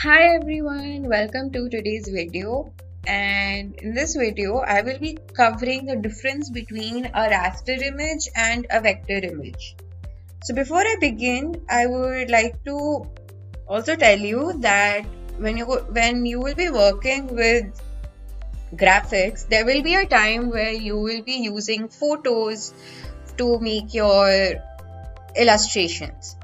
Hi everyone, welcome to today's video. And in this video, I will be covering the difference between a raster image and a vector image. So before I begin, I would like to also tell you that when you will be working with graphics, there will be a time where you will be using photos to make your illustrations,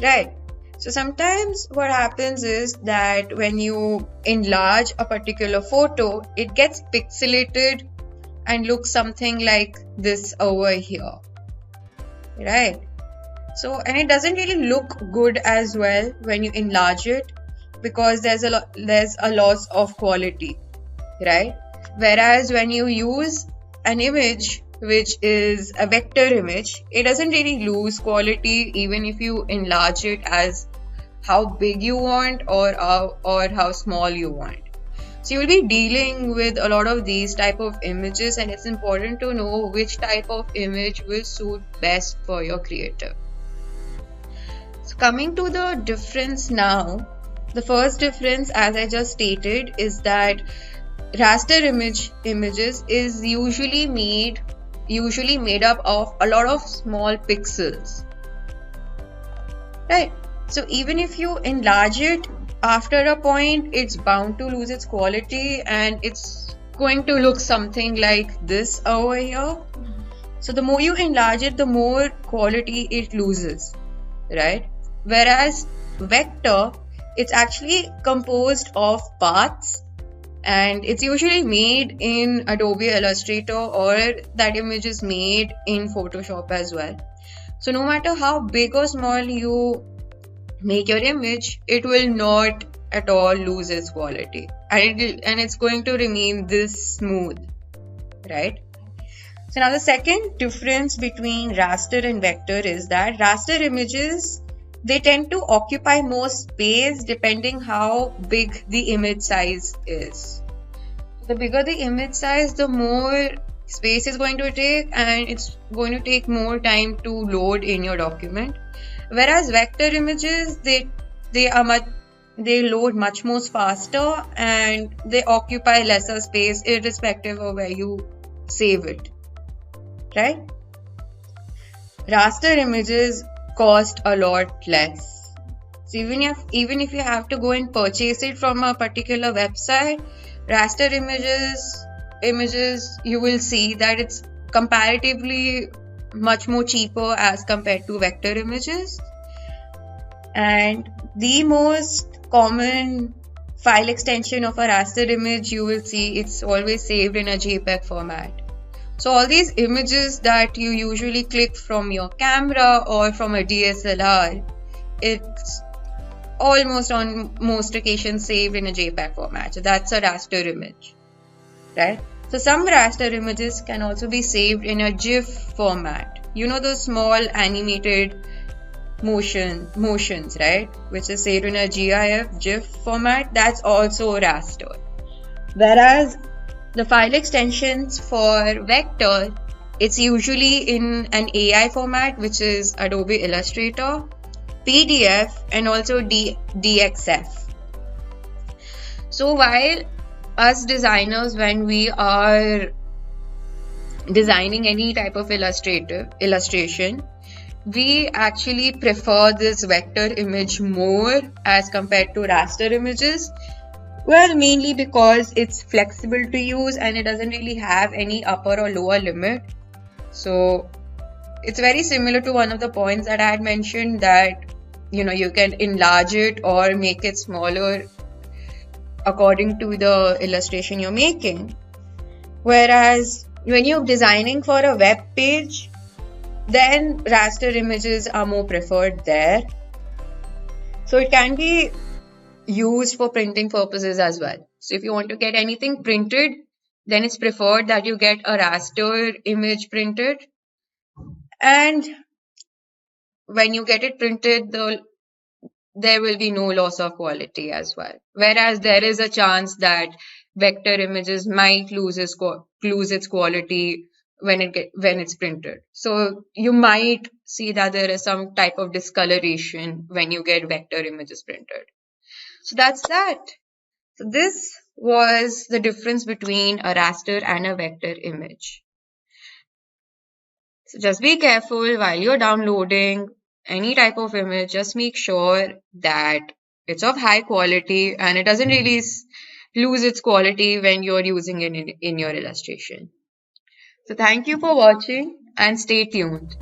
right? So sometimes what happens is that when you enlarge a particular photo, it gets pixelated and looks something like this over here, right? So, and it doesn't really look good as well when you enlarge it because there's a loss of quality, right? Whereas when you use an image which is a vector image, it doesn't really lose quality even if you enlarge it as how big you want or how small you want. So you will be dealing with a lot of these type of images, and it's important to know which type of image will suit best for your creative. So coming to the difference now, the first difference, as I just stated, is that raster images is usually made up of a lot of small pixels, right? So even if you enlarge it, after a point it's bound to lose its quality and it's going to look something like this over here. So the more you enlarge it, the more quality it loses, right? Whereas vector, it's actually composed of paths and it's usually made in Adobe Illustrator, or that image is made in Photoshop as well. So no matter how big or small you make your image, it will not at all lose its quality, and it's going to remain this smooth, right? So now the second difference between raster and vector is that raster images, they tend to occupy more space depending how big the image size is. The bigger the image size, the more space is going to take, and it's going to take more time to load in your document. Whereas vector images, they load much more faster and they occupy lesser space irrespective of where you save it, right? Raster images cost a lot less. So even if you have to go and purchase it from a particular website, raster images you will see that it's comparatively much more cheaper as compared to vector images. And the most common file extension of a raster image, you will see it's always saved in a JPEG format. So all these images that you usually click from your camera or from a DSLR, it's almost on most occasions saved in a JPEG format. So that's a raster image, right? So some raster images can also be saved in a GIF format. You know those small animated motions, right? Which is saved in a GIF format. That's also raster. Whereas the file extensions for vector, it's usually in an AI format, which is Adobe Illustrator, PDF, and also DXF. So while us designers, when we are designing any type of illustration, we actually prefer this vector image more as compared to raster images. Well, mainly because it's flexible to use and it doesn't really have any upper or lower limit. So it's very similar to one of the points that I had mentioned, that you can enlarge it or make it smaller according to the illustration you're making. Whereas when you're designing for a web page, then raster images are more preferred there. So it can be used for printing purposes as well. So if you want to get anything printed, then it's preferred that you get a raster image printed. And when you get it printed, there will be no loss of quality as well. Whereas there is a chance that vector images might lose its quality when it's printed. So you might see that there is some type of discoloration when you get vector images printed. So that's that. So this was the difference between a raster and a vector image. So just be careful while you're downloading any type of image. Just make sure that it's of high quality and it doesn't really lose its quality when you're using it in your illustration. So thank you for watching and stay tuned.